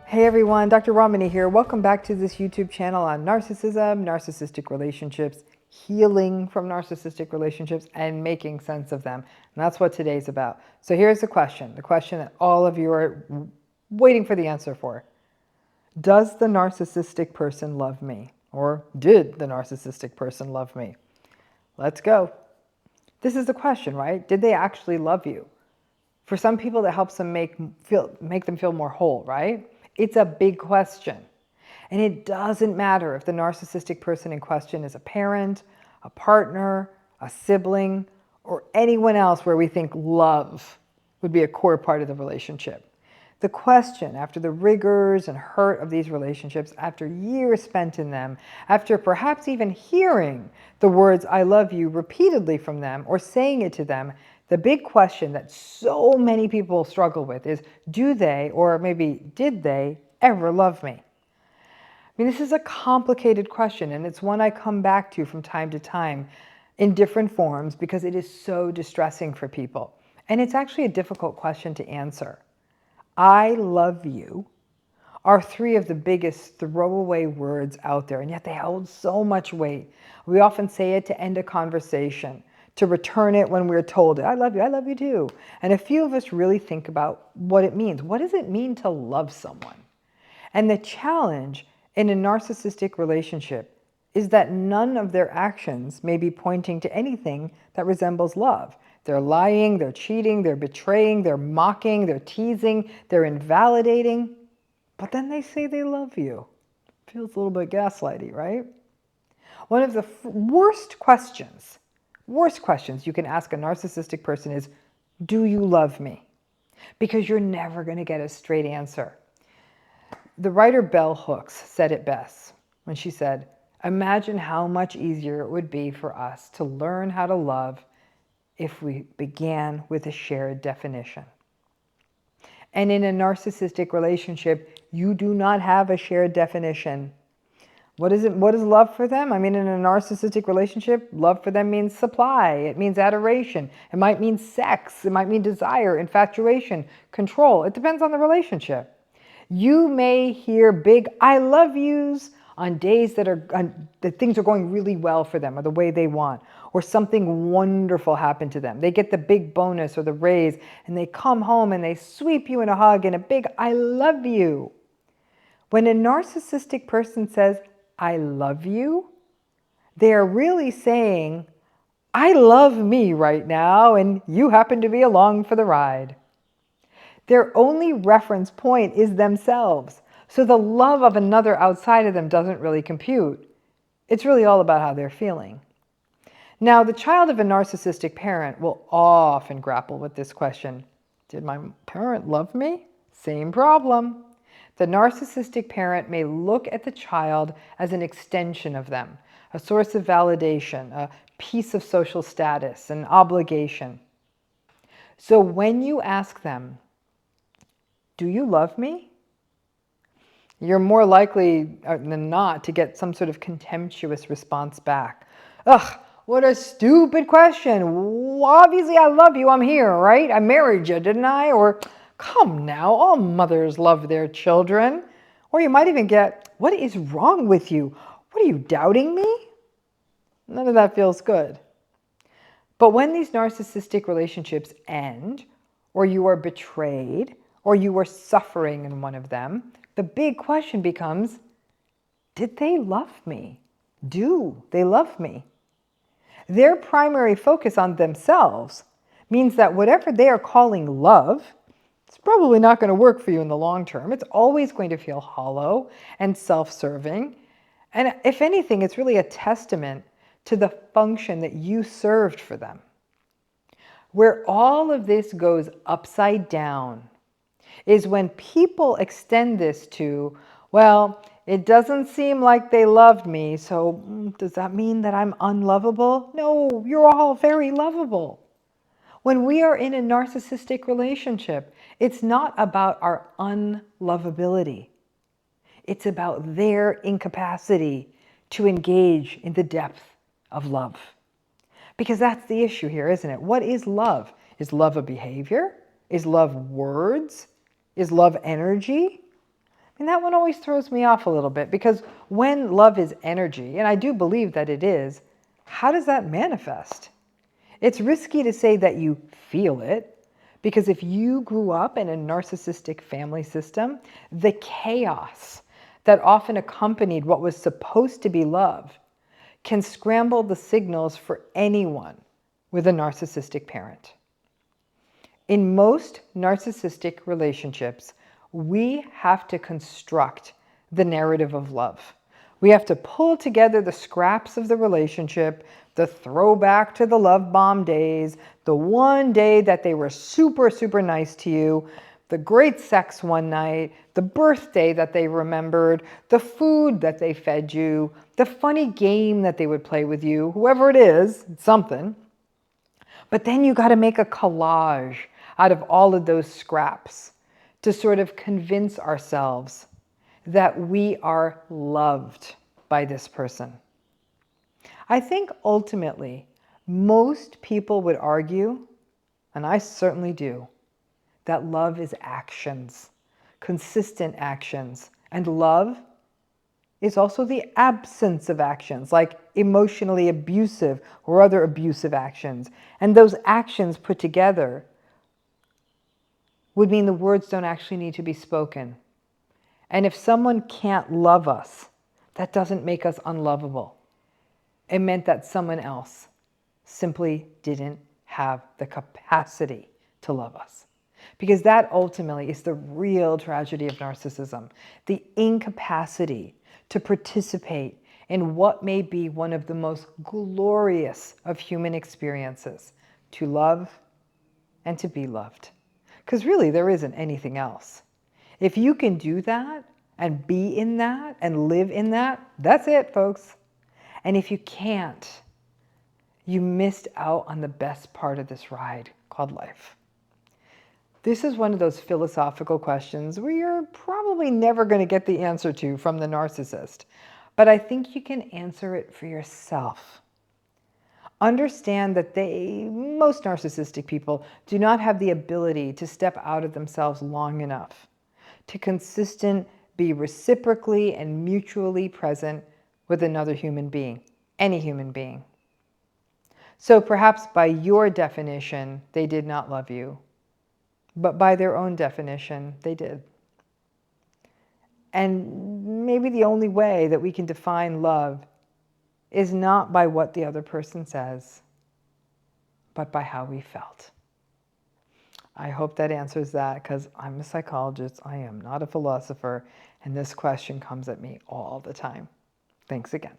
Hey everyone, Dr. Ramani here. Welcome back to this YouTube channel on narcissism, narcissistic relationships, healing from narcissistic relationships, and making sense of them. And that's what today's about. So here's the question that all of you are waiting for the answer for. Does the narcissistic person love me? Or did the narcissistic person love me? Let's go. This is the question, right? Did they actually love you? For some people, that helps them make them feel more whole, right? It's a big question. And it doesn't matter if the narcissistic person in question is a parent, a partner, a sibling, or anyone else where we think love would be a core part of the relationship. The question, after the rigors and hurt of these relationships, after years spent in them, after perhaps even hearing the words "I love you" repeatedly from them or saying it to them, the big question that so many people struggle with is, do they, or maybe did they, ever love me? I mean, this is a complicated question, and it's one I come back to from time to time in different forms because it is so distressing for people. And it's actually a difficult question to answer. I love you are three of the biggest throwaway words out there, and yet they hold so much weight. We often say it to end a conversation, to return it when we're told, I love you too. And a few of us really think about what it means. What does it mean to love someone? And the challenge in a narcissistic relationship is that none of their actions may be pointing to anything that resembles love. They're lying, they're cheating, they're betraying, they're mocking, they're teasing, they're invalidating. But then they say they love you. Feels a little bit gaslighty, right? One of the worst questions you can ask a narcissistic person is, do you love me? Because you're never going to get a straight answer. The writer Bell Hooks said it best when she said, imagine how much easier it would be for us to learn how to love if we began with a shared definition. And in a narcissistic relationship, you do not have a shared definition. What is love for them? I mean, in a narcissistic relationship, love for them means supply. It means adoration. It might mean sex. It might mean desire, infatuation, control. It depends on the relationship. You may hear big I love yous on days that things are going really well for them or the way they want, or something wonderful happened to them. They get the big bonus or the raise, and they come home and they sweep you in a hug and a big I love you. When a narcissistic person says, I love you, they are really saying, I love me right now, and you happen to be along for the ride. Their only reference point is themselves. So the love of another outside of them doesn't really compute. It's really all about how they're feeling. Now, the child of a narcissistic parent will often grapple with this question. Did my parent love me? Same problem. The narcissistic parent may look at the child as an extension of them, a source of validation, a piece of social status, an obligation. So when you ask them, do you love me? You're more likely than not to get some sort of contemptuous response back. Ugh, what a stupid question. Well, obviously I love you, I'm here, right? I married you, didn't I? Or, come now, all mothers love their children. Or you might even get, what is wrong with you? What are you, doubting me? None of that feels good. But when these narcissistic relationships end, or you are betrayed, or you are suffering in one of them, the big question becomes, did they love me? Do they love me? Their primary focus on themselves means that whatever they are calling love, it's probably not going to work for you in the long term. It's always going to feel hollow and self-serving. And if anything, it's really a testament to the function that you served for them. Where all of this goes upside down is when people extend this to, well, it doesn't seem like they loved me, so does that mean that I'm unlovable? No, you're all very lovable. When we are in a narcissistic relationship, it's not about our unlovability. It's about their incapacity to engage in the depth of love. Because that's the issue here, isn't it? What is love? Is love a behavior? Is love words? Is love energy? And that one always throws me off a little bit, because when love is energy, and I do believe that it is, how does that manifest? It's risky to say that you feel it, because if you grew up in a narcissistic family system, the chaos that often accompanied what was supposed to be love can scramble the signals for anyone with a narcissistic parent. In most narcissistic relationships, we have to construct the narrative of love. We have to pull together the scraps of the relationship, the throwback to the love bomb days, the one day that they were super, super nice to you, the great sex one night, the birthday that they remembered, the food that they fed you, the funny game that they would play with you, whoever it is, it's something. But then you got to make a collage out of all of those scraps to sort of convince ourselves that we are loved by this person. I think ultimately, most people would argue, and I certainly do, that love is actions, consistent actions. And love is also the absence of actions, like emotionally abusive or other abusive actions. And those actions put together would mean the words don't actually need to be spoken. And if someone can't love us, that doesn't make us unlovable. It meant that someone else simply didn't have the capacity to love us. Because that ultimately is the real tragedy of narcissism, the incapacity to participate in what may be one of the most glorious of human experiences, to love and to be loved. Because really, there isn't anything else. If you can do that and be in that and live in that, that's it, folks. And if you can't, you missed out on the best part of this ride called life. This is one of those philosophical questions where you're probably never going to get the answer to from the narcissist, but I think you can answer it for yourself. Understand that most narcissistic people do not have the ability to step out of themselves long enough to be reciprocally and mutually present with another human being, any human being. So perhaps by your definition, they did not love you, but by their own definition, they did. And maybe the only way that we can define love is not by what the other person says, but by how we felt. I hope that answers that, because I'm a psychologist, I am not a philosopher, and this question comes at me all the time. Thanks again.